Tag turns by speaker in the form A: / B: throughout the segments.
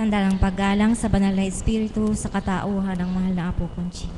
A: tanda ng paggalang sa banal na espiritu sa katauhan ng mahal na Apo Conching.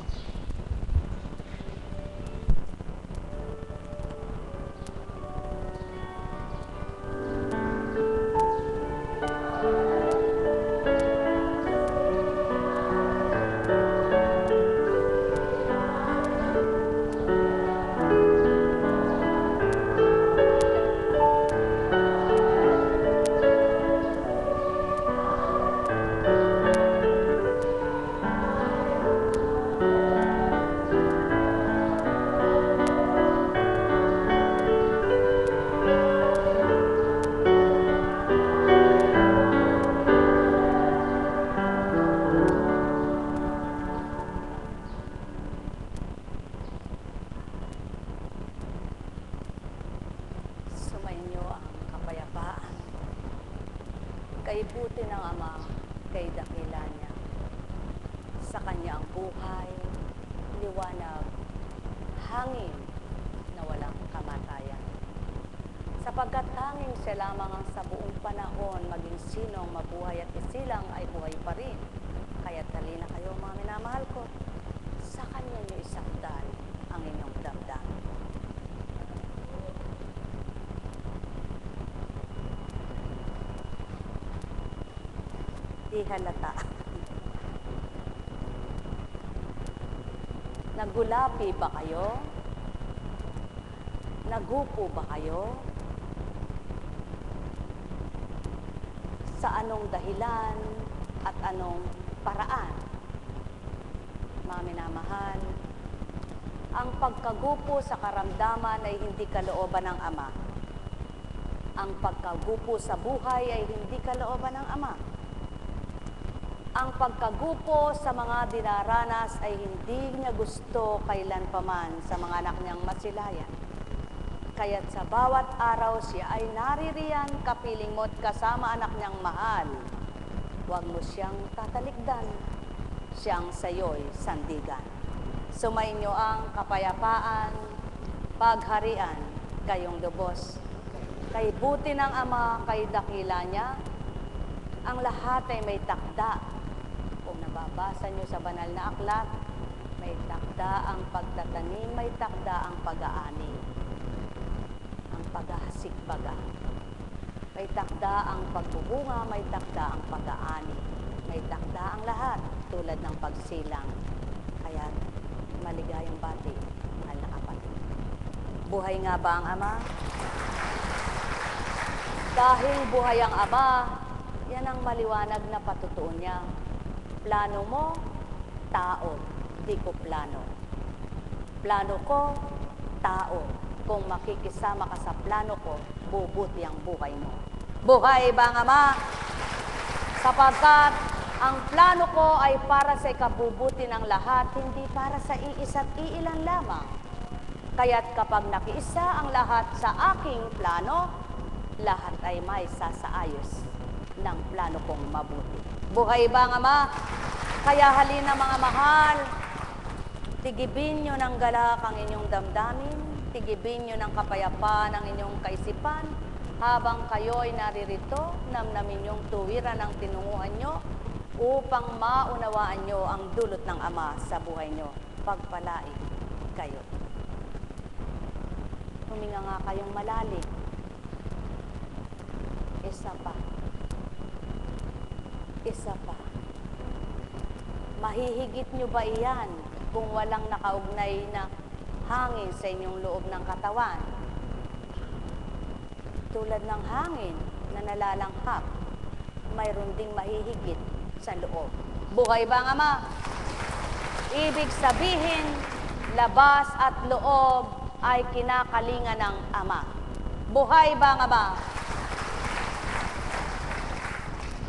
B: Kay buti ng Ama, kay dakila niya. Sa kanya ang buhay, liwanag, hangin na walang kamatayan. Sapagkat hangin siya lamang ang sa buong panahon, maging sinong mabuhay at isilang ay buhay pa rin. Kaya't halina kayo mga minamahal ko, sa kanya niyo isakdal ang inyong damdamin. Di halata. Nagulapi ba kayo? Nagupo ba kayo? Sa anong dahilan at anong paraan? Mga minamahal, ang pagkagupo sa karamdaman ay hindi kalooban ng Ama. Ang pagkagupo sa buhay ay hindi kalooban ng Ama. Ang pagkagupo sa mga dinaranas ay hindi niya gusto kailanpaman sa mga anak niyang masilayan. Kaya't sa bawat araw siya ay naririyan kapiling mo't kasama anak niyang mahal. Huwag mo siyang tatalikdan, siyang sayo'y sandigan. Sumainyo ang kapayapaan, pagharian, kayong lubos. Kay buti ng Ama, kay dakila niya, ang lahat ay may takda. Kung nababasa nyo sa banal na aklat, may takda ang pagtatanim, may takda ang pag-aani, ang paghasikbaga. May takda ang pagbubunga, may takda ang pag-aani, may takda ang lahat tulad ng pagsilang. Kaya maligayang bati, mahal na kapatid. Buhay nga ba ang Ama? Dahil buhay ang Ama, yan ang maliwanag na patutuon niya. Plano mo, tao, di ko plano. Plano ko, tao. Kung makikisama ka sa plano ko, bubuti ang buhay mo. Buhay ba ang Ama? Sapagkat ang plano ko ay para sa ikabubuti ng lahat, hindi para sa iisa't iilan lamang. Kaya't kapag nakiisa ang lahat sa aking plano, lahat ay may sasaayos ng plano kong mabuti. Buhay ba ang Ama? Kaya halina mga mahal, tigibin nyo ng galak ang inyong damdamin, tigibin nyo ng kapayapaan ang inyong kaisipan, habang kayo'y naririto, namnamin yung tuwiran ng tinunguhan nyo, upang maunawaan nyo ang dulot ng Ama sa buhay nyo. Pagpalain kayo. Huminga nga kayong malalim. Isa pa. Isa pa. Mahihigit nyo ba iyan kung walang nakaugnay na hangin sa inyong loob ng katawan? Tulad ng hangin na nalalanghap, mayroon ding mahihigit sa loob. Buhay ba ang Ama? Ibig sabihin, labas at loob ay kinakalinga ng Ama. Buhay ba ang Ama?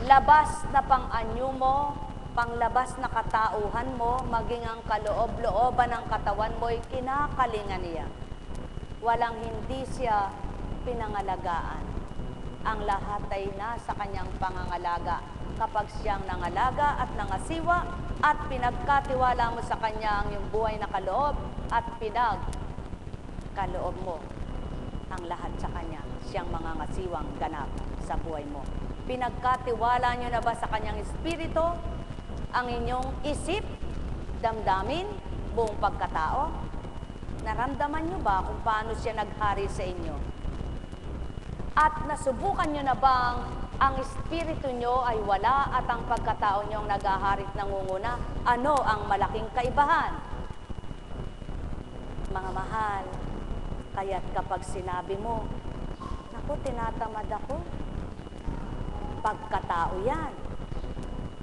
B: Labas na pang-anyo mo, panglabas na katauhan mo, maging ang kaloob-looban ng katawan mo ay kinakalinga niya. Walang hindi siya pinangalagaan. Ang lahat ay nasa kanyang pangangalaga. Kapag siyang nangalaga at nangasiwa at pinagkatiwala mo sa kanya ang iyong buhay na kaloob at pinagkaloob mo ang lahat sa kanya, siyang mangangasiwang ganap sa buhay mo. Pinagkatiwala nyo na ba sa kanyang espiritu ang inyong isip, damdamin, buong pagkatao? Naramdaman nyo ba kung paano siya naghari sa inyo? At nasubukan nyo na bang ang espiritu nyo ay wala at ang pagkatao nyo ang naghaharit nangunguna? Ano ang malaking kaibahan? Mga mahal, kaya't kapag sinabi mo, naku, tinatamad ako, pagkatao yan.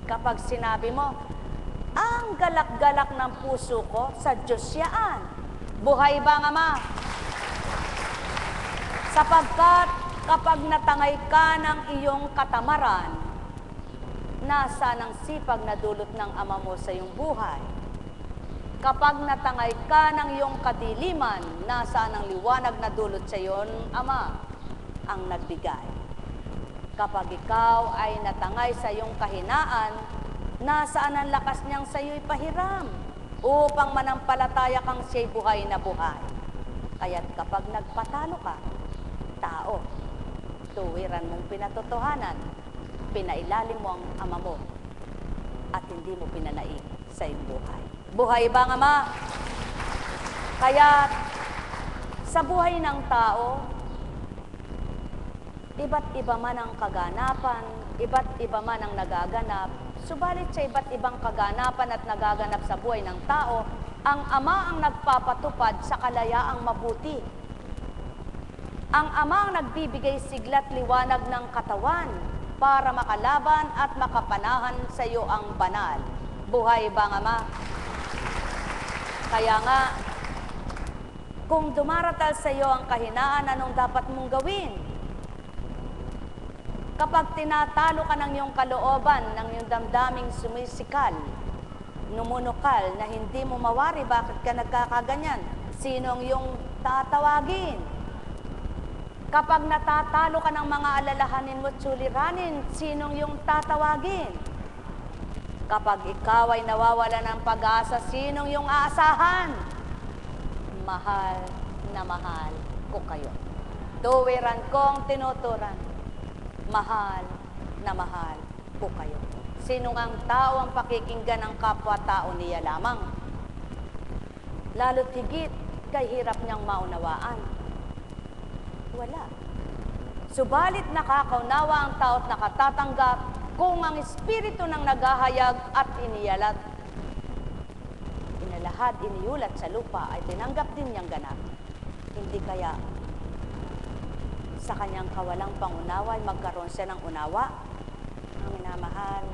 B: Kapag sinabi mo, ang galak-galak ng puso ko sa Diyos yaan. Buhay ba, Ama? Sapagkat kapag natangay ka ng iyong katamaran, nasa ng sipag na dulot ng Ama mo sa iyong buhay. Kapag natangay ka ng iyong kadiliman, nasa ng liwanag na dulot sa iyon, Ama, ang nagbigay. Kapag ikaw ay natangay sa iyong kahinaan, nasaan ang lakas niyang sa iyo'y pahiram upang manampalataya kang siya'y buhay na buhay. Kaya't kapag nagpatalo ka, tao, tuwiran mong pinatotohanan, pinailalim mo ang Ama mo at hindi mo pinanaig sa iyong buhay. Buhay ba, Ama? Kaya sa buhay ng tao, iba't iba man ang kaganapan, iba't iba man ang nagaganap, subalit sa iba't ibang kaganapan at nagaganap sa buhay ng tao, ang Ama ang nagpapatupad sa kalayaang mabuti. Ang Ama ang nagbibigay siglat liwanag ng katawan para makalaban at makapanahan sa iyo ang banal. Buhay ba, Ama? Kaya nga, kung dumaratal sa iyo ang kahinaan, anong dapat mong gawin? Kapag tinatalo ka ng iyong kalooban, ng iyong damdaming sumisikal, numunukal, na hindi mo mawari bakit ka nagkakaganyan, sinong iyong tatawagin? Kapag natatalo ka ng mga alalahanin mo at suliranin, sinong iyong tatawagin? Kapag ikaw ay nawawala ng pag-asa, sinong iyong aasahan? Mahal na mahal ko kayo. Tuwiran kong tinuturan. Mahal na mahal po kayo. Sino ang tao ang pakikinggan ng kapwa-tao niya lamang? Lalo't higit kay hirap niyang maunawaan. Wala. Subalit nakakaunawa ang tao't nakatatanggap kung ang espiritu ng naghahayag at inalahad, iniulat sa lupa ay tinanggap din niyang ganap. Hindi kaya sa kanyang kawalang pangunawa ay magkaroon siya ng unawa? Ang minamahal,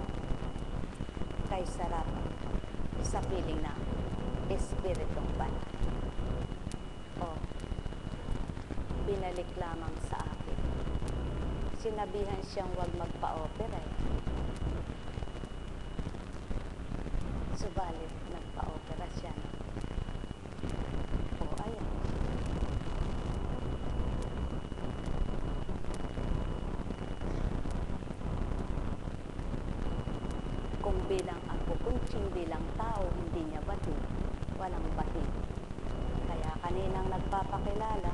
B: kay sarap sa piling na Espiritong Banal. O, binalik lamang sa akin. Sinabihan siyang huwag magpa-opera. Subalit, nagpa-opera siya. O, ayan. Kung bilang ako, kuntsing bilang tao, hindi niya bati, walang bati. Kaya kaninang nagpapakilala,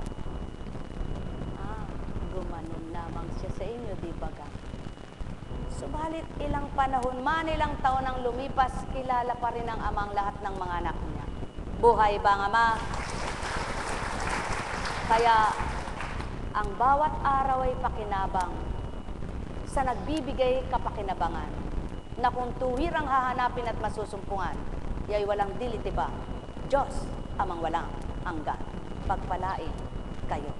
B: gumanon lamang siya sa inyo, di ba ga? Subalit ilang panahon man, ilang taon ang lumipas, kilala pa rin ng Ama ang lahat ng mga anak niya. Buhay ba ang Ama? Kaya ang bawat araw ay pakinabang sa nagbibigay kapakinabangan na kung tuwirang hahanapin at masusumpungan, yay walang dilitiba, Diyos amang walang hanggan. Pagpalain kayo.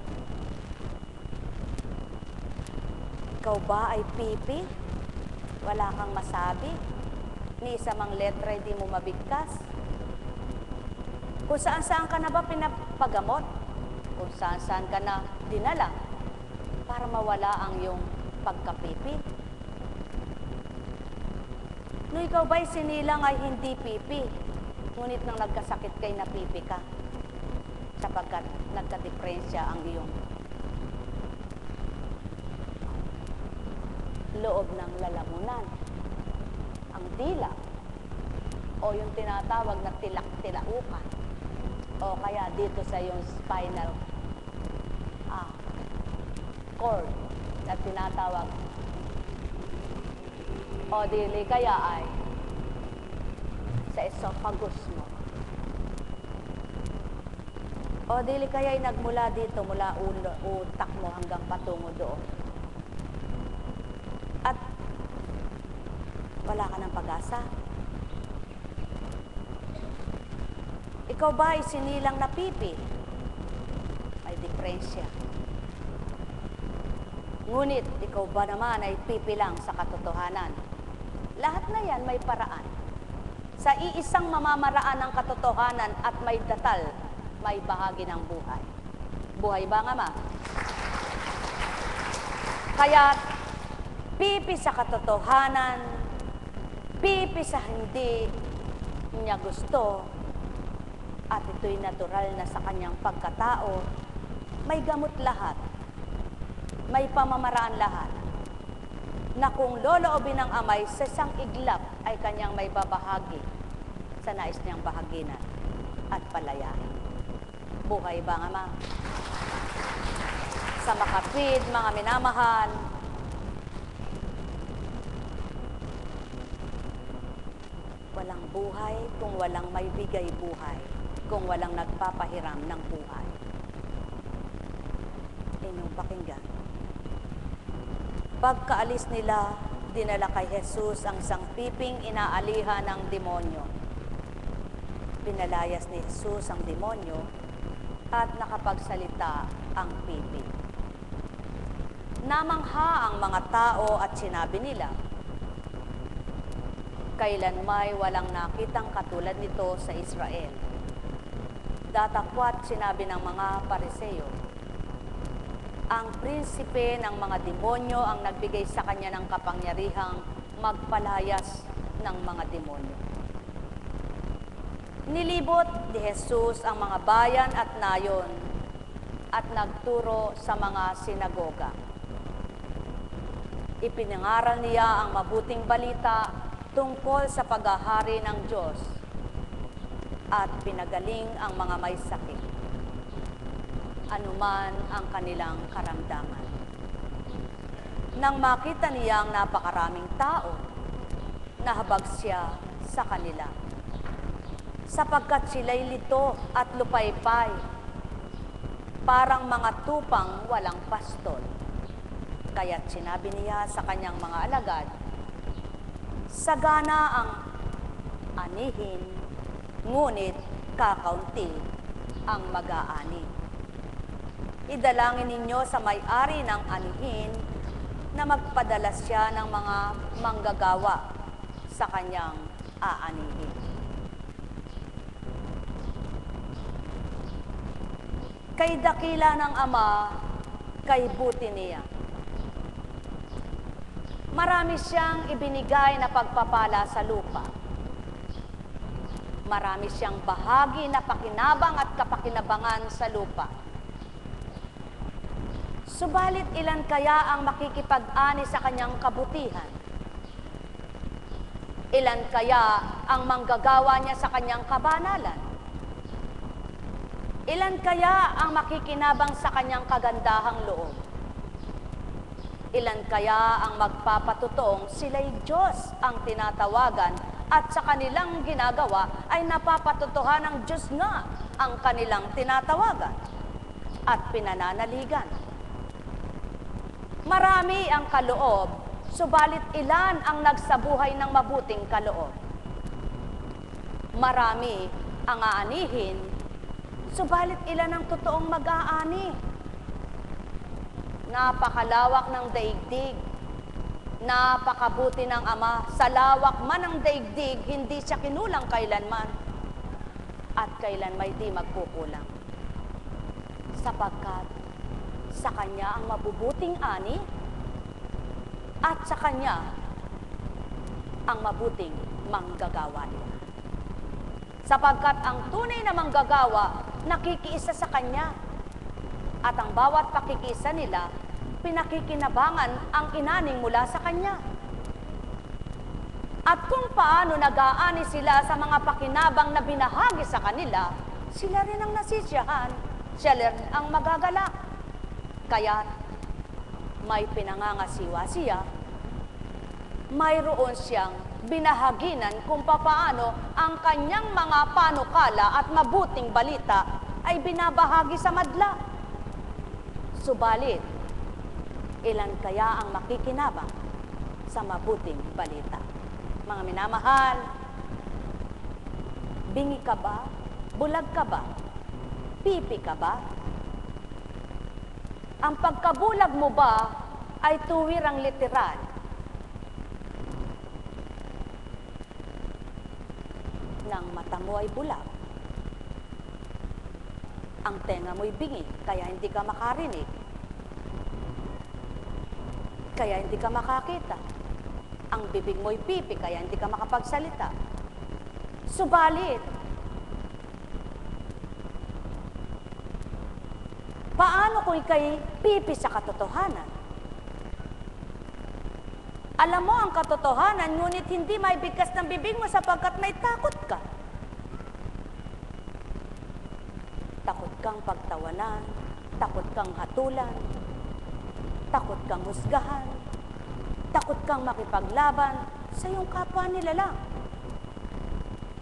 B: Ikaw ba ay pipi? Wala kang masabi? Ni isa mang letra di mo mabigkas? Kung saan-saan ka na ba pinapagamot? Kung saan-saan ka na dinala para mawala ang iyong pagkapipi? No ikaw ba'y sinilang ay hindi pipi, ngunit nang nagkasakit kay napipi ka, sapagkat nagkadiferensya ang iyong loob ng lalamunan, ang dila, o yung tinatawag na tilak-tilaukan, o kaya dito sa yung spinal cord na tinatawag O dili kaya ay sa esophagus mo. O dili kaya ay nagmula dito, mula utak mo hanggang patungo doon. At wala ka ng pag-asa. Ikaw ba ay sinilang na pipi? May diferensya. Ngunit ikaw ba naman ay pipi lang sa katotohanan? Lahat na yan may paraan. Sa iisang mamamaraan ng katotohanan at may datal, may bahagi ng buhay. Buhay ba nga ma? Kaya pipi sa katotohanan, pipi sa hindi niya gusto, at ito'y natural na sa kanyang pagkatao, may gamot lahat, may pamamaraan lahat, na kung loloobin ng amay sa isang iglap ay kanyang may babahagi sa nais niyang bahaginan at palayain. Buhay ba nga ma? Sa makapid, mga minamahal, walang buhay kung walang may bigay buhay, kung walang nagpapahiram ng buhay. Inyong pakinggan. Pagkaalis nila, dinala kay Jesus ang sangpiping inaalihan ng demonyo. Pinalayas ni Jesus ang demonyo at nakapagsalita ang pipi. Namangha ang mga tao at sinabi nila, kailan may walang nakitang katulad nito sa Israel. Datapwat sinabi ng mga Pariseo, ang prinsipe ng mga demonyo ang nagbigay sa kanya ng kapangyarihang magpalayas ng mga demonyo. Nilibot ni Jesus ang mga bayan at nayon at nagturo sa mga sinagoga. Ipinangaral niya ang mabuting balita tungkol sa paghahari ng Diyos at pinagaling ang mga may sakit, anuman ang kanilang karamdaman. Nang makita niya ang napakaraming tao, nahabag siya sa kanila, sapagkat sila'y lito at lupaypay, parang mga tupang walang pastol. Kaya't sinabi niya sa kanyang mga alagad, sagana ang anihin, ngunit kakaunti ang mag-aani. Idalangin ninyo sa may-ari ng anihin na magpadala siya ng mga manggagawa sa kanyang aanihin. Kay dakila ng Ama, kay buti niya. Marami siyang ibinigay na pagpapala sa lupa. Marami siyang bahagi na pakinabang at kapakinabangan sa lupa. Subalit ilan kaya ang makikipag-ani sa kanyang kabutihan? Ilan kaya ang manggagawa niya sa kanyang kabanalan? Ilan kaya ang makikinabang sa kanyang kagandahang loob? Ilan kaya ang magpapatutong sila'y Diyos ang tinatawagan at sa kanilang ginagawa ay napapatutuhan ng Diyos nga ang kanilang tinatawagan at pinananaligan? Marami ang kaloob, subalit ilan ang nagsabuhay ng mabuting kaloob? Marami ang aanihin, subalit ilan ang totoong mag-aani? Napakalawak ng daigdig, napakabuti ng Ama, sa lawak man ng daigdig, hindi siya kinulang kailanman, at kailan may di magkukulang. Sapagkat sa Kanya ang mabubuting ani, at sa Kanya ang mabuting manggagawa nila. Sapagkat ang tunay na manggagawa, nakikiisa sa Kanya, at ang bawat pakikiisa nila, pinakikinabangan ang inaning mula sa Kanya. At kung paano nag-aani sila sa mga pakinabang na binahagi sa kanila, sila rin ang nasisiyahan, sila rin ang magagalak. Kaya may pinangangasiwa siya, mayroon siyang binahaginan kung papaano ang kanyang mga panukala at mabuting balita ay binabahagi sa madla. Subalit, ilan kaya ang makikinabang sa mabuting balita? Mga minamahal, bingi ka ba? Bulag ka ba? Pipi ka ba? Ang pagkabulag mo ba ay tuwirang literal? Nang mata mo ay bulag, ang tenga mo'y bingi, kaya hindi ka makarinig, kaya hindi ka makakita. Ang bibig mo'y pipi, kaya hindi ka makapagsalita. Subalit, paano kung ika'y pipi sa katotohanan? Alam mo ang katotohanan, ngunit hindi maibigkas ng bibig mo sapagkat may takot ka. Takot kang pagtawanan, takot kang hatulan, takot kang husgahan, takot kang makipaglaban sa iyong kapwa nilalang.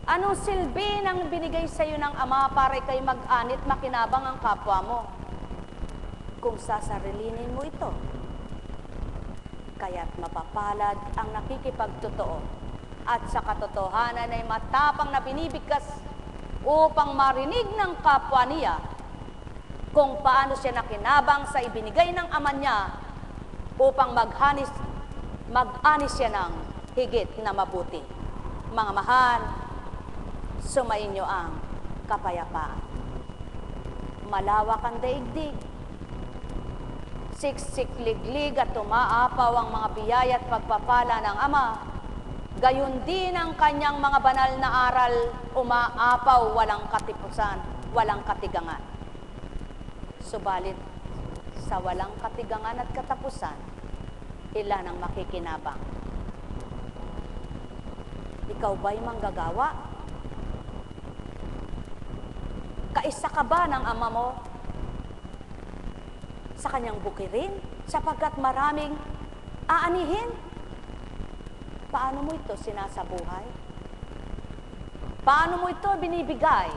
B: Anong silbi ng binigay sa iyo ng Ama para ikay mag-anit makinabang ang kapwa mo? Kung sasarilinin mo ito, kaya't mapapalad ang nakikipagtotoo at sa katotohanan ay matapang na binibigkas upang marinig ng kapwa niya kung paano siya nakinabang sa ibinigay ng Ama niya upang mag-anis siya ng higit na mabuti. Mga mahal, sumainyo ang kapayapaan. Malawak ang daigdig, siksik-liglig at tumaapaw ang mga biyaya at pagpapala ng Ama. Gayon din ang kanyang mga banal na aral, umaapaw, walang katipusan, walang katigangan. Subalit, sa walang katigangan at katapusan, ilan ang makikinabang? Ikaw ba'y manggagawa? Kaisa ka ba ng Ama mo sa kanyang bukirin sapagkat maraming aanihin? Paano mo ito sinasabuhay? Paano mo ito binibigay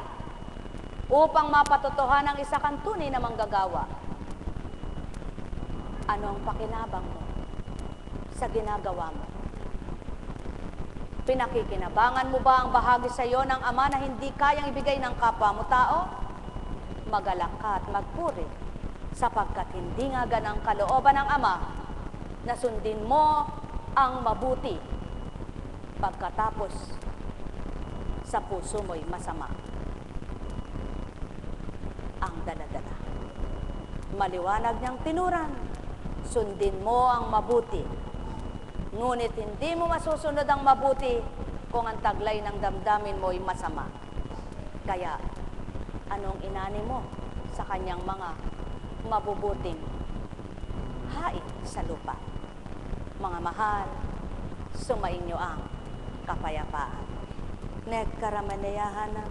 B: upang mapatotohan ang isa kang tunay na manggagawa? Ano ang pakinabang mo sa ginagawa mo? Pinakikinabangan mo ba ang bahagi sa iyo ng Ama na hindi kayang ibigay ng kapwa mo tao? Magalak ka at magpuri, sapagkat hindi nga ganang kalooban ng Ama na sundin mo ang mabuti pagkatapos sa puso mo'y masama ang daladala. Maliwanag niyang tinuran, sundin mo ang mabuti, ngunit hindi mo masusunod ang mabuti kung ang taglay ng damdamin mo'y masama. Kaya, anong inani mo sa kanyang mga mabubuting hain sa lupa? Mga mahal, sumainyo ang kapayapaan. Nagkaramanayahan na.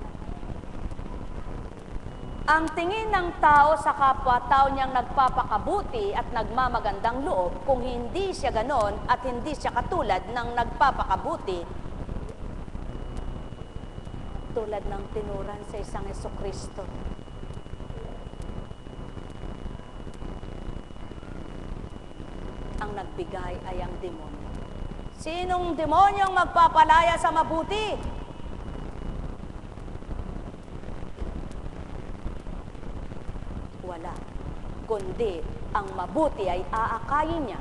B: Ang tingin ng tao sa kapwa-tao niyang nagpapakabuti at nagmamagandang loob, kung hindi siya ganon at hindi siya katulad ng nagpapakabuti, tulad ng tinuran sa isang Jesucristo. Ang nagbigay ay ang demonyo. Sinong demonyo ang magpapalaya sa mabuti? Wala. Kundi ang mabuti ay aakayin niya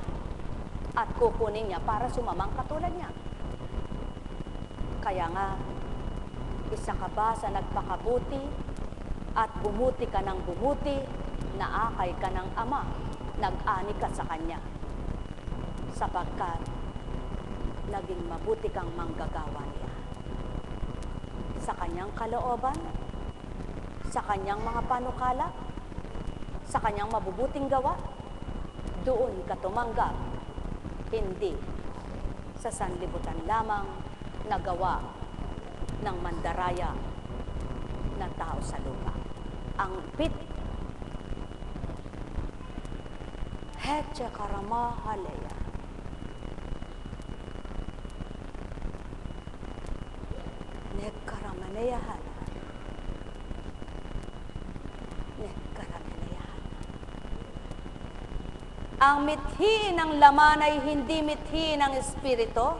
B: at kukunin niya para sumamang katulad niya. Kaya nga, isa ka ba sa nagpakabuti at bumuti ka ng bumuti, naakay ka ng Ama, nag-ani ka sa Kanya, sapagkat naging mabuti kang manggagawa niya. Sa Kanyang kalooban, sa Kanyang mga panukala, sa Kanyang mabubuting gawa, doon ka tumanggap, hindi sa sanlibutan lamang na gawa ng mandaraya na tao sa lupa. Ang pit, Heche karama halaya. Nekkaramaneyahan. Nekkaramaneyahan. Ang mithi ng laman ay hindi mithi ng espiritu.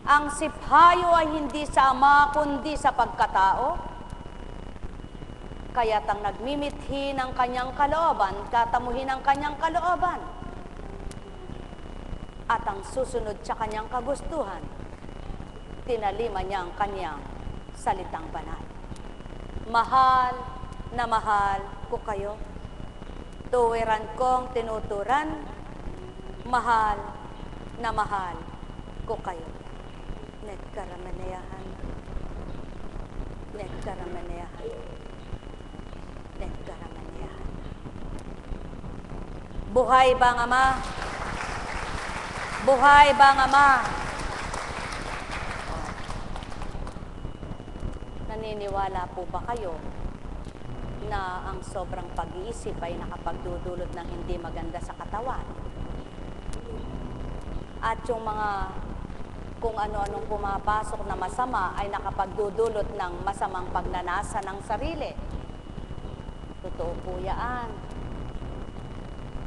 B: Ang siphayo ay hindi sa Ama, kundi sa pagkatao. Kaya't ang nagmimithi ng kanyang kalooban, katamuhin ang kanyang kalooban. At ang susunod sa kanyang kagustuhan, tinalima niya ang kanyang salitang banal. Mahal na mahal ko kayo. Tuwiran kong tinuturan, mahal na mahal ko kayo. Nekkaramaneyahan. Nekkaramaneyahan. Nekkaramaneyahan. Buhay ba ang Ama? Buhay ba ang Ama? Naniniwala po ba kayo na ang sobrang pag-iisip ay nakapagdudulot ng hindi maganda sa katawan? At yung mga kung ano-anong pumapasok na masama ay nakapagdudulot ng masamang pagnanasa ng sarili. Totoo po yan.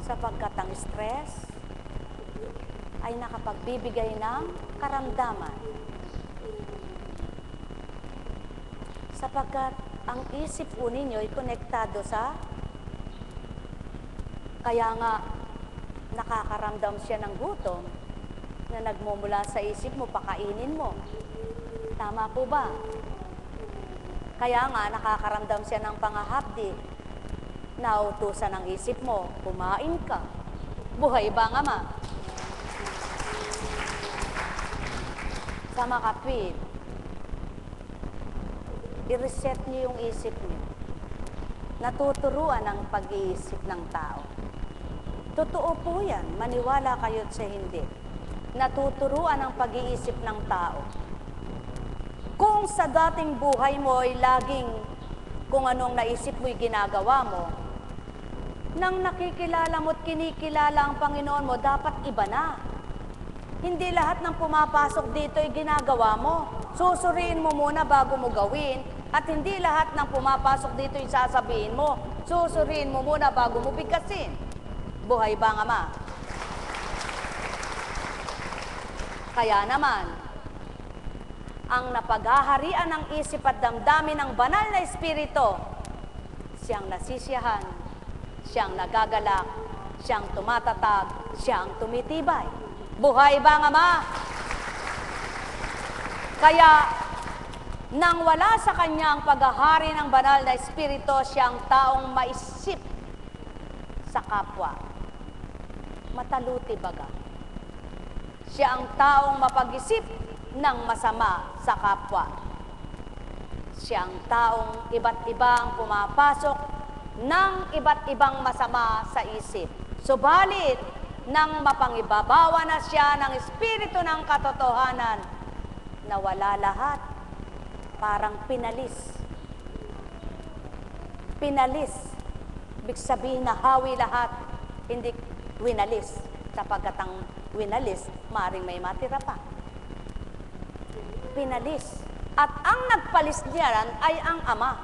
B: Sapagkat ang stress ay nakapagbibigay ng karamdaman. Sapagkat ang isip po ninyo ay konektado sa, kaya nga nakakaramdam siya ng gutom na nagmumula sa isip mo, pakainin mo. Tama po ba? Kaya nga nakakaramdam siya ng pangahapdi. Nautusan ang isip mo, kumain ka. Buhay ba ang Ama? Sa mga kapit, i-reset niyo yung isip niyo. Natuturuan ang pag-iisip ng tao. Totoo po yan, maniwala kayo sa hindi. Natuturuan ang pag-iisip ng tao. Kung sa dating buhay mo ay laging kung anong naisip mo'y ginagawa mo, nang nakikilala mo't kinikilala ang Panginoon mo, dapat iba na. Hindi lahat ng pumapasok dito ay ginagawa mo. Susuriin mo muna bago mo gawin, at hindi lahat ng pumapasok dito ay sasabihin mo. Susuriin mo muna bago mo bigkasin. Buhay ba ang Ama? Kaya naman, ang napaghaharian ng isip at damdamin ng banal na Espiritu, siyang nasisiyahan, siyang nagagalak, siyang tumatatag, siyang tumitibay. Buhay ba ang Ama? Kaya, nang wala sa kanyang paghahari ng banal na Espiritu, siyang taong maisip sa kapwa. Mataluti baga. Siya ang taong mapag-isip ng masama sa kapwa. Siya ang taong iba't ibang pumapasok ng iba't ibang masama sa isip. Subalit, nang mapangibabawa na siya ng Espiritu ng katotohanan, nawala lahat, parang pinalis. Pinalis. Ibig sabihin na hawi lahat, hindi winalis. Sapagkat ang winalis, maaaring may matira pa. Pinalis. At ang nagpalis niyan ay ang Ama.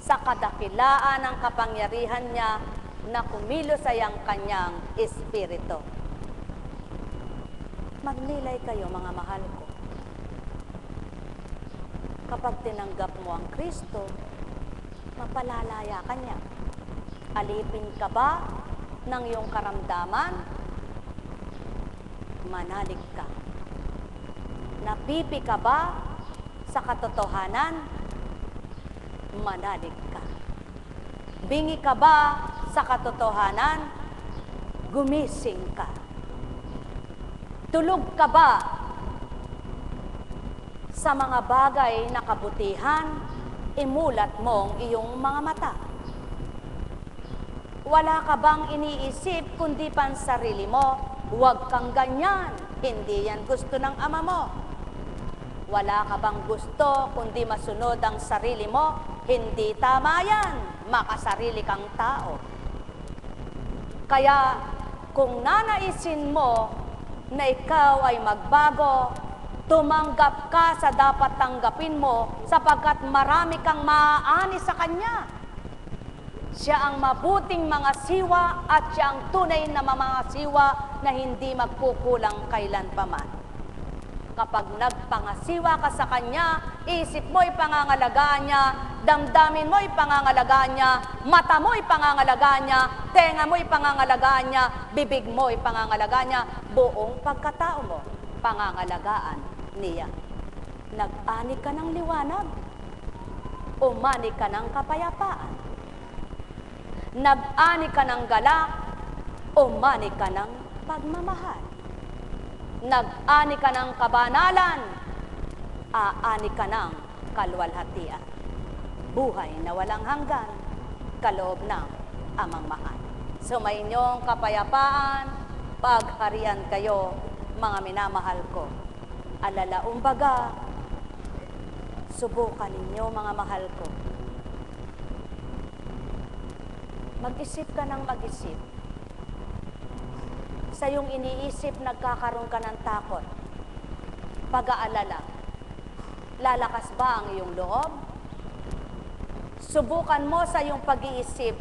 B: Sa kadakilaan ng kapangyarihan niya na kumilos ay ang kanyang Espiritu. Magnilay kayo, mga mahal ko. Kapag tinanggap mo ang Kristo, mapalalaya ka niya. Alipin ka ba ng iyong karamdaman? Manalig ka. Napipi ka ba sa katotohanan? Manalig ka. Bingi ka ba sa katotohanan? Gumising ka. Tulog ka ba sa mga bagay na kabutihan? Imulat mong iyong mga mata. Wala ka bang iniisip kundi pan sarili mo? Huwag kang ganyan. Hindi yan gusto ng Ama mo. Wala ka bang gusto kundi masunod ang sarili mo? Hindi tama yan. Makasarili kang tao. Kaya kung nanaisin mo na ikaw ay magbago, Tumanggap ka sa dapat tanggapin mo sapagkat marami kang maaani sa Kanya. Siya ang mabuting mga siwa at siya ang tunay na mga siwa na hindi magkukulang kailanpaman. Kapag nagpangasiwa ka sa Kanya, isip mo'y pangangalagaan niya, damdamin mo'y pangangalagaan niya, mata mo'y pangangalagaan niya, tenga mo'y pangangalagaan niya, bibig mo'y pangangalagaan niya, buong pagkatao mo, pangangalagaan niya. Nag-ani ka ng liwanag, umani ka ng kapayapaan. Nag-ani ka ng galak, umani ka ng pagmamahal. Nag-ani ka ng kabanalan, aani ka ng kaluwalhatian. Buhay na walang hanggan, kaloob ng amang mahal. Sumayinyong kapayapaan, pagharian kayo, mga minamahal ko. Alalaumbaga, subukan ninyo, mga mahal ko. Mag-isip ka ng mag-isip. Sa iyong iniisip, nagkakaroon ka ng takot, pag-aalala. Lalakas ba ang iyong loob? Subukan mo sa iyong pag-iisip,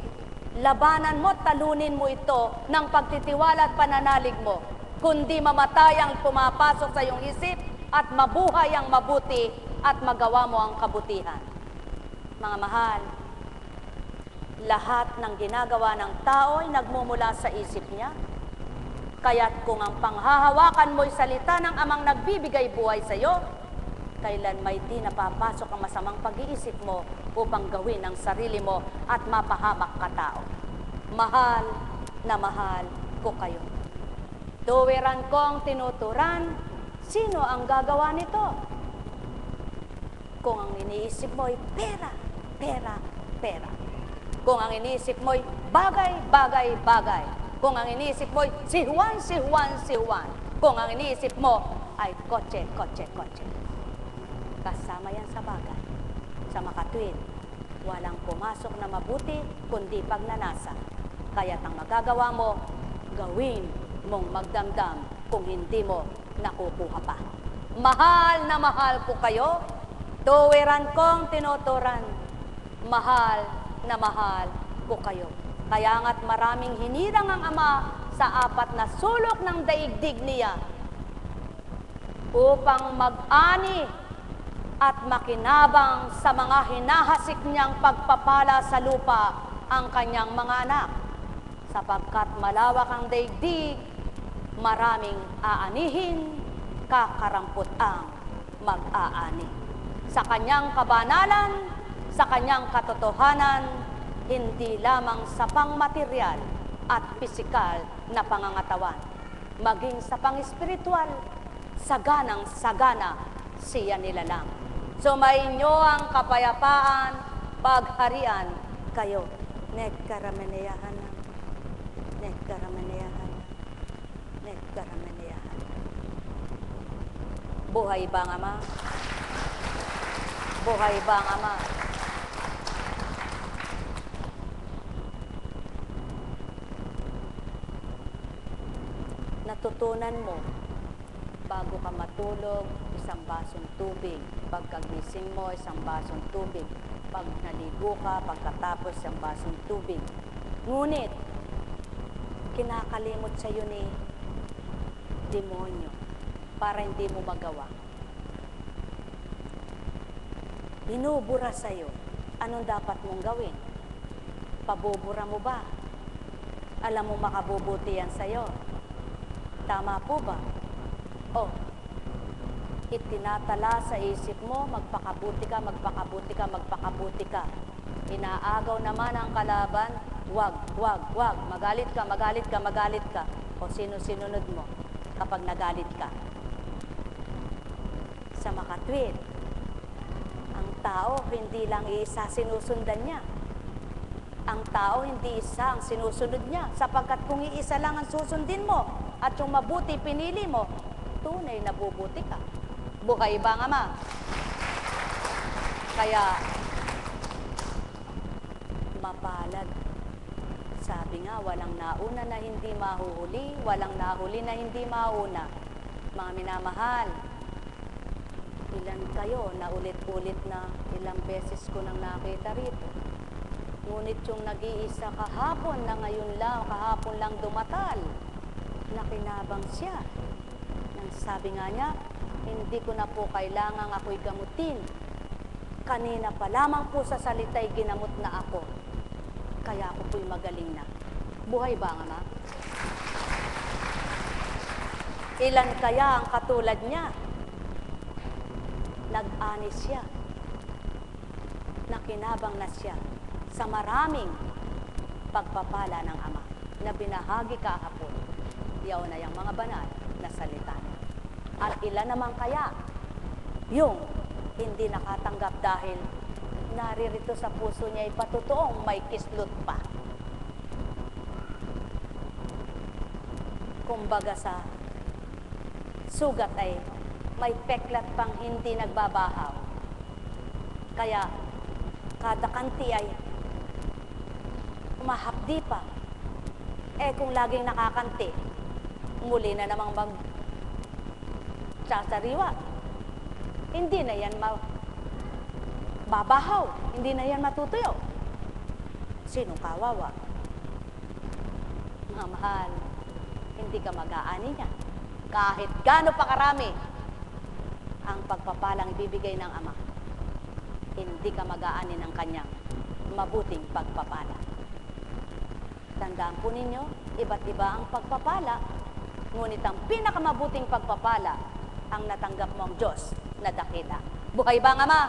B: labanan mo, talunin mo ito ng pagtitiwala at pananalig mo, kundi mamatay ang pumapasok sa iyong isip at mabuhay ang mabuti at magawa mo ang kabutihan. Mga mahal, lahat ng ginagawa ng tao ay nagmumula sa isip niya. Kaya't kung ang panghahawakan mo'y salita ng amang nagbibigay buhay sa iyo, kailan may di napapasok ang masamang pag-iisip mo upang gawin ang sarili mo at mapahamak ka tao. Mahal na mahal ko kayo. Tuwiran kong tinuturan, sino ang gagawa nito? Kung ang iniisip mo'y pera, pera, pera. Kung ang iniisip mo'y bagay, bagay, bagay. Kung ang iniisip mo'y si Juan, si Juan, si Juan. Kung ang iniisip mo ay kotse, kotse, kotse. Kasama yan sa bagay. Sa makatwid, walang pumasok na mabuti, kundi pagnanasa. Kaya't ang magagawa mo, gawin mong magdamdam kung hindi mo nakukuha pa. Mahal na mahal ko kayo, tuwiran kong tinuturan. Mahal na mahal ko kayo. Kaya nga't maraming hinirang ang Ama sa apat na sulok ng daigdig niya upang mag-ani at makinabang sa mga hinahasik niyang pagpapala sa lupa ang kanyang mga anak. Sapagkat malawak ang daigdig, maraming aanihin, kakarampot ang mag-aani. Sa kanyang kabanalan, sa kanyang katotohanan, hindi lamang sa pangmaterial at pisikal na pangangatawan, maging sa pang-espiritual, saganang-sagana siya nilalang. Sumainyo ang kapayapaan, pagharian kayo. Nagkaramaneyahan na, nagkaramaneyahan na, nagkaramaneyahan na. Buhay ba ang Ama? Buhay ba ang Ama? Natutunan mo, bago ka matulog, isang basong tubig. Pagkagising mo, isang basong tubig. Pag naligo ka, pagkatapos, isang basong tubig. Ngunit, kinakalimot sa iyo ni demonyo para hindi mo magawa. Binubura sa iyo. Anong dapat mong gawin? Pabubura mo ba? Alam mo makabubuti yan sa iyo. Tama po ba? O, itinatala sa isip mo, magpakabuti ka, magpakabuti ka, magpakabuti ka. Inaagaw naman ang kalaban, wag, wag, wag, magalit ka, magalit ka, magalit ka. O sino-sinunod mo kapag nagalit ka? Sa makatwid, ang tao hindi lang isa sinusundan niya. Ang tao hindi isa ang sinusunod niya, sapagkat kung iisa lang ang susundin mo, at yung mabuti pinili mo, tunay na bubuti ka. Buhay ba ang Ama? Kaya, mapalad. Sabi nga, walang nauna na hindi mahuhuli, walang nahuli na hindi mauna. Mga minamahal, Ilan kayo na ulit-ulit na ilang beses ko nang nakita rito. Ngunit yung nag-iisa kahapon na kahapon lang dumatal, nakinabang siya. Nang sabi nga niya, hindi ko na po kailangang ako'y gamutin. Kanina pa lamang po sa salita'y ginamot na ako. Kaya ako po'y magaling na. Buhay ba nga, ma? Ilan kaya ang katulad niya? Nag-anis siya. Nakinabang na siya sa maraming pagpapala ng Ama na binahagi kahapon. Yaw na yung mga banal na salita. At ilan naman kaya yung hindi nakatanggap dahil naririto sa puso niya ay patotoong may kislot pa. Kumbaga sa sugat ay may peklat pang hindi nagbabahaw. Kaya kada kanti ay umahapdi pa. Kung laging nakakanti, muli na namang magsasariwa. Hindi na yan babahaw. Hindi na yan matutuyo. Sinong kawawa? Mga mahal, hindi ka mag-aani niya. Kahit gaano pa karami ang pagpapalang ibibigay ng Ama, hindi ka mag-aani ng kanyang mabuting pagpapala. Tandaan po ninyo, iba't iba ang pagpapala, ngunit ang pinakamabuting pagpapala ang natanggap mong Diyos na dakila. Buhay ba ang Ama?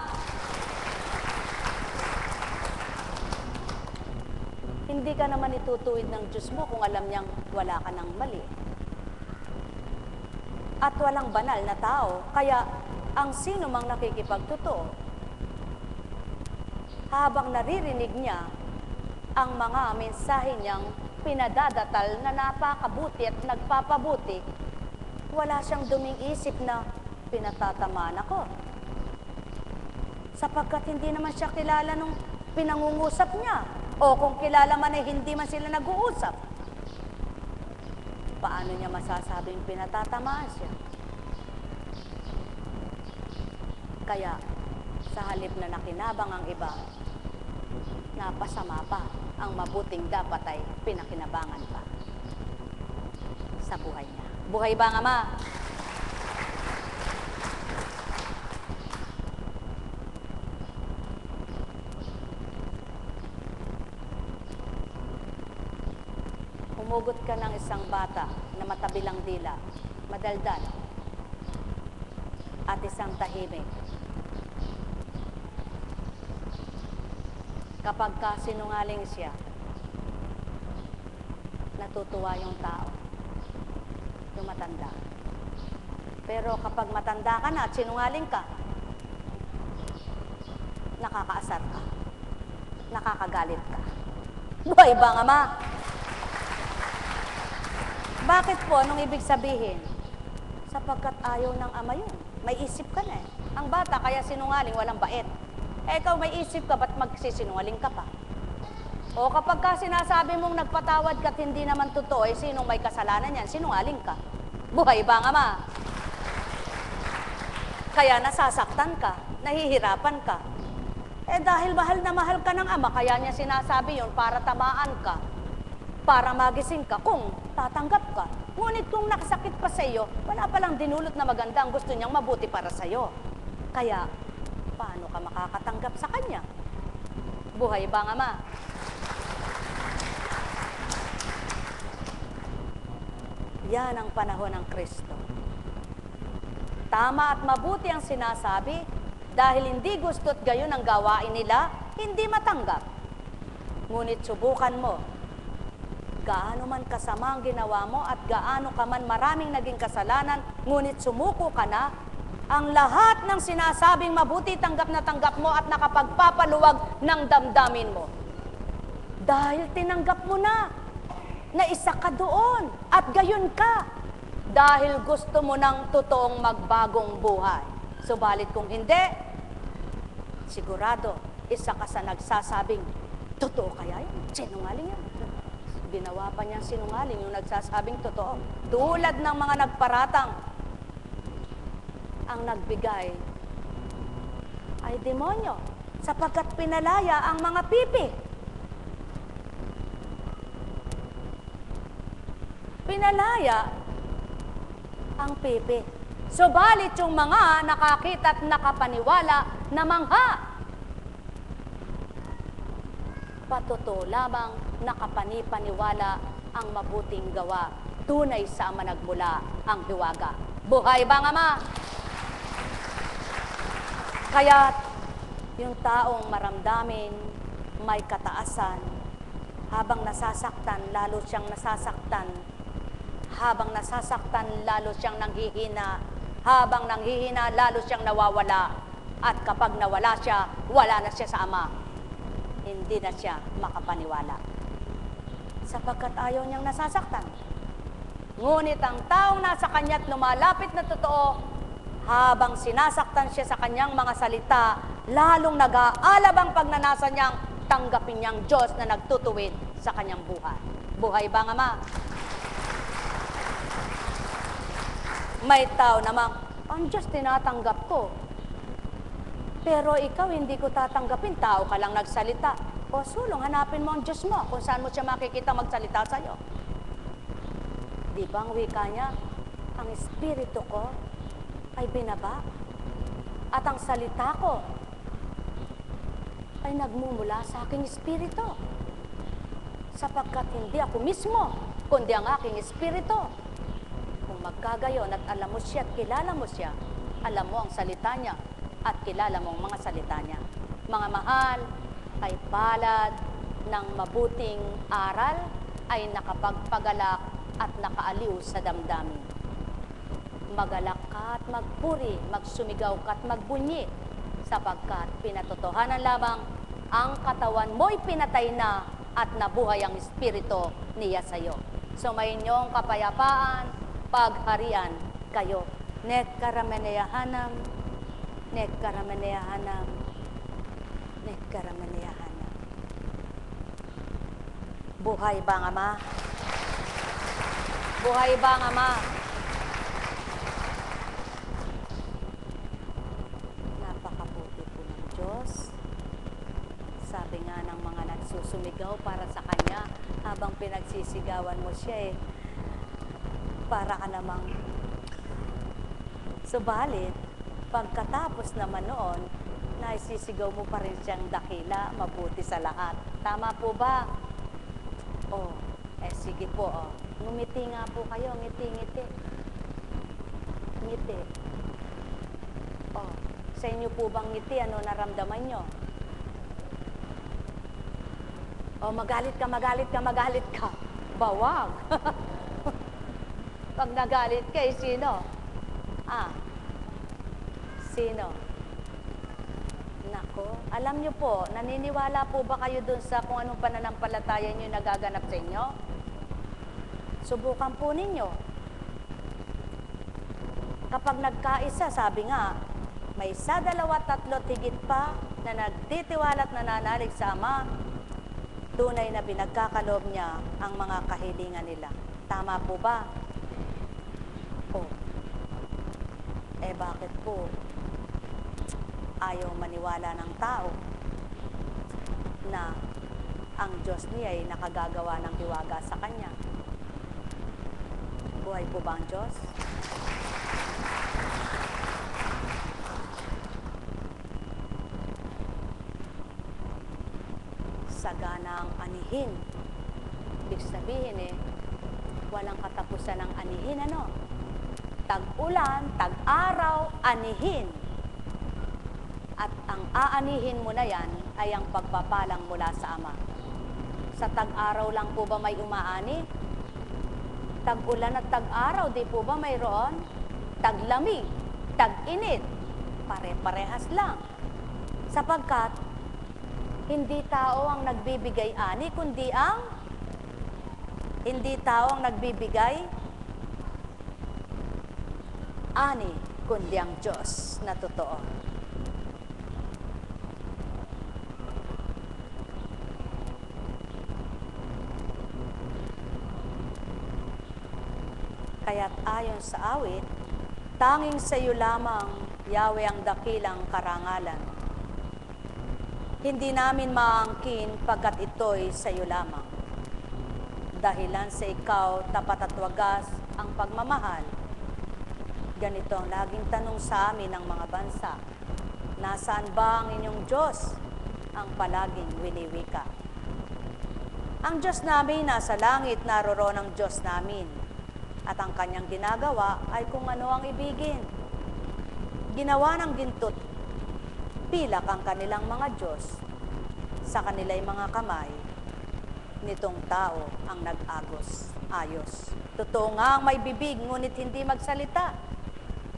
B: Hindi ka naman itutuwid ng Diyos mo kung alam niyang wala ka ng mali. At walang banal na tao, kaya ang sino mang nakikipagtotoo, habang naririnig niya ang mga mensahe niyang pinadadatal na napakabuti at nagpapabuti, wala siyang duming isip na pinatatamaan ako. Sapagkat hindi naman siya kilala nung pinangungusap niya. O kung kilala man ay hindi man sila nag-uusap. Paano niya masasabing pinatatamaan siya? Kaya, sa halip na nakinabang ang iba, napasama pa ang mabuting dapat ay pinakinabangan pa sa buhay niya. Buhay ba ang Ama? Humugot ka ng isang bata na matabilang dila, madaldal, at isang tahimik. Kapag sinungaling siya, natutuwa yung tao, yung matanda. Pero kapag matanda ka na at sinungaling ka, nakakaasar ka, nakakagalit ka. Buhay ba ang Ama? Bakit po? Anong ibig sabihin? Sapagkat ayaw ng Ama yun. May isip ka na eh. Ang bata kaya sinungaling, walang bait. Ikaw may isip ka, ba't magsisinungaling ka pa? O kapag ka sinasabi mong nagpatawad ka at hindi naman totoo, sinong may kasalanan yan? Sinungaling ka. Buhay ba ang Ama? Kaya nasasaktan ka, nahihirapan ka. Dahil mahal na mahal ka ng Ama, kaya niya sinasabi yun para tamaan ka, para magising ka kung tatanggap ka. Ngunit kung nakasakit pa sa iyo, wala palang dinulot na maganda, ang gusto niyang mabuti para sa iyo. Kaya, paano ka makakatanggap sa Kanya? Buhay ba ang Ama? Yan ang panahon ng Kristo. Tama at mabuti ang sinasabi, dahil hindi gusto't gayon ang gawain nila, hindi matanggap. Ngunit subukan mo, gaano man kasama ang ginawa mo at gaano ka man maraming naging kasalanan, ngunit sumuko ka na, ang lahat ng sinasabing mabuti tanggap mo at nakapagpapaluwag ng damdamin mo. Dahil tinanggap mo na isa ka doon at gayon ka. Dahil gusto mo ng totoong magbagong buhay. Subalit kung hindi, sigurado, isa ka sa nagsasabing, totoo kaya yun? Sinungaling yan. Ginawa pa niyang sinungaling yung nagsasabing totoo. Tulad ng mga nagparatang, ang nagbigay ay demonyo, sapagkat pinalaya ang mga pipi. Pinalaya ang pipi. Subalit yung mga nakakita at nakapaniwala na mangha, patuto lamang nakapanipaniwala ang mabuting gawa. Tunay sa Ama nagmula ang hiwaga. Buhay ba ang Ama? Kaya't yung taong maramdamin, may kataasan, habang nasasaktan, lalo siyang nasasaktan. Habang nasasaktan, lalo siyang nanghihina. Habang nanghihina, lalo siyang nawawala. At kapag nawala siya, wala na siya sa Ama. Hindi na siya makapaniwala. Sapagkat ayaw niyang nasasaktan. Ngunit ang taong nasa kanya't lumalapit na totoo, habang sinasaktan siya sa kanyang mga salita, lalong nag-aalab ang pagnanasa niyang tanggapin niyang Diyos na nagtutuwid sa kanyang buhay. Buhay ba ang Ama? May tao namang, ang Diyos tinatanggap ko. Pero ikaw hindi ko tatanggapin, tao ka lang nagsalita. O sulong, hanapin mo ang Diyos mo kung saan mo siya makikita magsalita sa'yo. Di ba ang wika niya? Ang espiritu ko ay binaba at ang salita ko ay nagmumula sa aking espiritu. Sapagkat hindi ako mismo, kundi ang aking espiritu. Kung magkagayon at alam mo siya at kilala mo siya, alam mo ang salita niya at kilala mo ang mga salita niya. Mga mahal, ay palad ng mabuting aral ay nakapagpagalak at nakaaliw sa damdamin. Magalak ka at magpuri, magsumigaw ka at magbunyi, sapagkat pinatotohanan lamang ang katawan mo'y pinatay na at nabuhay ang espiritu niya sa'yo. Sumayin niyong kapayapaan, pagharian kayo. Nekkarameneyahanam, nekkarameneyahanam, nekkarameneyahanam. Buhay ba ang Ama? Buhay ba ang Ama? Napakabuti po ng Diyos. Sabi nga ng mga nagsusumigaw para sa Kanya, habang pinagsisigawan mo siya para ka namang subalit, pagkatapos naman noon, naisisigaw mo pa rin siyang dakila, mabuti sa lahat. Tama po ba? Sige po, ngumiti nga po kayo, ngiti-ngiti. Ngiti. Sa inyo po bang ngiti, ano naramdaman nyo? Magalit ka, magalit ka, magalit ka. Bawag. Pag nagalit ka, sino? Sino? Nako, alam nyo po, naniniwala po ba kayo dun sa kung anong pananampalataya nyo nagaganap sa inyo? Subukan po ninyo. Kapag nagkaisa, sabi nga, may 1, 2, 3 higit pa na nagtitiwala at nananalig sa Ama, tunay na pinagkakaloob niya ang mga kahilingan nila. Tama po ba? Bakit po ayaw maniwala ng tao na ang Diyos niya ay nakagagawa ng hiwaga sa Kanya? Buhay po ba ang Diyos? Sagana ang anihin. Ibig sabihin walang katapusan ng anihin, ano? Tag-ulan, tag-araw, anihin. At ang aanihin mo na yan ay ang pagpapalang mula sa Ama. Sa tag-araw lang po ba may umaani? Tag-ulan at tag-araw, di po ba mayroon? Taglamig, tag-init, pare-parehas lang. Sapagkat, hindi tao ang nagbibigay ani, kundi hindi tao ang nagbibigay ani, kundi ang Diyos na totoo. Kaya't ayon sa awit, tanging sa iyo lamang, Yahweh, ang dakilang karangalan. Hindi namin maangkin pagkat ito'y sa iyo lamang. Dahilan sa ikaw, tapat at wagas ang pagmamahal. Ganito ang laging tanong sa amin ng mga bansa. Nasaan ba ang inyong Diyos? Ang palaging winiwika. Ang Diyos namin nasa langit, naroroon ang Diyos namin. At ang kanyang ginagawa ay kung ano ang ibigin. Ginawa ng gintot, pilak ang kanilang mga Diyos. Sa kanila'y mga kamay, nitong tao ang nag-agos, ayos. Totoo nga ang may bibig, ngunit hindi magsalita.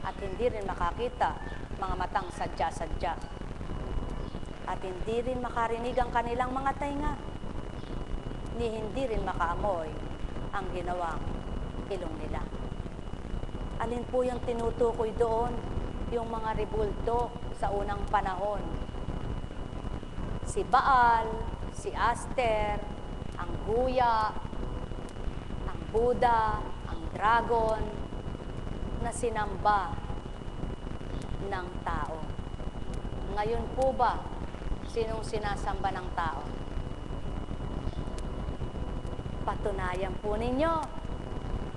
B: At hindi rin makakita, mga matang sadya-sadya. At hindi rin makarinig ang kanilang mga tainga. Ni hindi rin makaamoy ang ginawang ilong nila. Alin po yung tinutukoy doon? Yung mga rebulto sa unang panahon. Si Baal, si Aster, ang Guya, ang Buddha, ang dragon, na sinamba ng tao. Ngayon po ba, sinong sinasamba ng tao? Patunayan po ninyo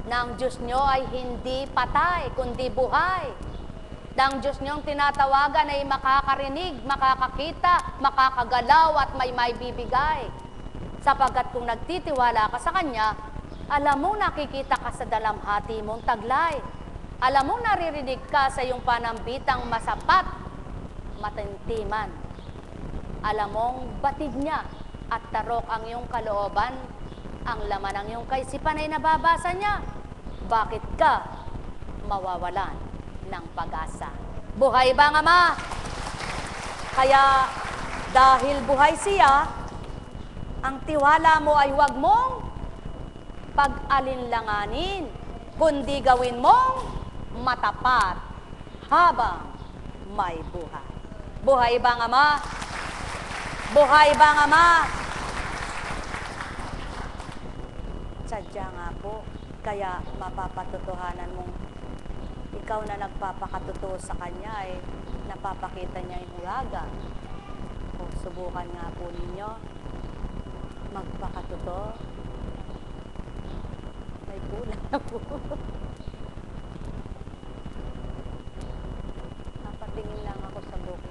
B: na ang Diyos nyo ay hindi patay, kundi buhay. Na ang Diyos nyong tinatawagan ay makakarinig, makakakita, makakagalaw at may maibibigay. Sapagkat kung nagtitiwala ka sa Kanya, alam mo nakikita ka sa dalamhati mong taglay. Alam mo naririnig ka sa iyong panambitang masapat, matintiman. Alam mong batid niya at tarok ang iyong kalooban, ang laman ng iyong kaisipan ay nababasa niya. Bakit ka mawawalan ng pag-asa? Buhay ba ang Ama? Kaya dahil buhay siya, ang tiwala mo ay huwag mong pag-alinlanganin, kundi gawin mong matapat habang may buhay. Buhay ba ang Ama? Buhay ba ang Ama? Sadya nga po, kaya mapapatotohanan mong ikaw na nagpapakatotoo sa Kanya ay napapakita niya yung hulaga. O subukan nga po ninyo magpakatotoo. May kulang na po. Napatingin lang ako sa book.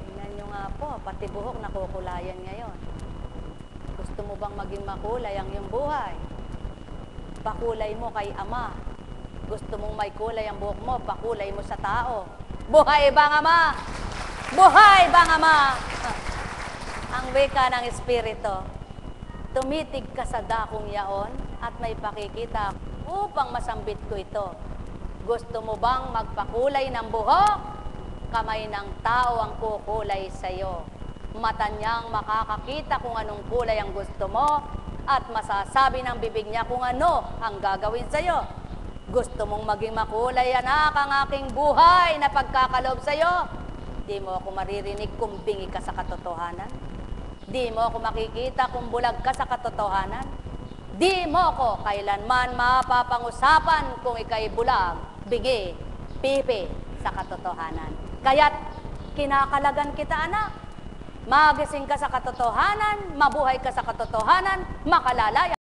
B: Tingnan nyo nga po, pati buhok nakukulayan ngayon. Gusto mo bang maging makulay ang iyong buhay? Pakulay mo kay Ama. Gusto mong may kulay ang buhok mo, pakulay mo sa tao. Buhay ba ang Ama? Buhay ba ang Ama? Ang wika ng Espiritu, tumitig ka sa dakong yaon at may pakikita upang masambit ko ito. Gusto mo bang magpakulay ng buhok? Kamay ng tao ang kukulay sa iyo. Mata niyang makakakita kung anong kulay ang gusto mo at masasabi ng bibig niya kung ano ang gagawin sa iyo. Gusto mong maging makulay, anak, ang aking buhay na pagkakaloob sa iyo? Di mo ako maririnig kung bingi ka sa katotohanan. Di mo ako makikita kung bulag ka sa katotohanan. Di mo ako kailanman mapapangusapan kung ika'y bulag, bingi, pipi sa katotohanan. Kaya't kinakalagan kita, anak. Magising ka sa katotohanan, mabuhay ka sa katotohanan, makalalaya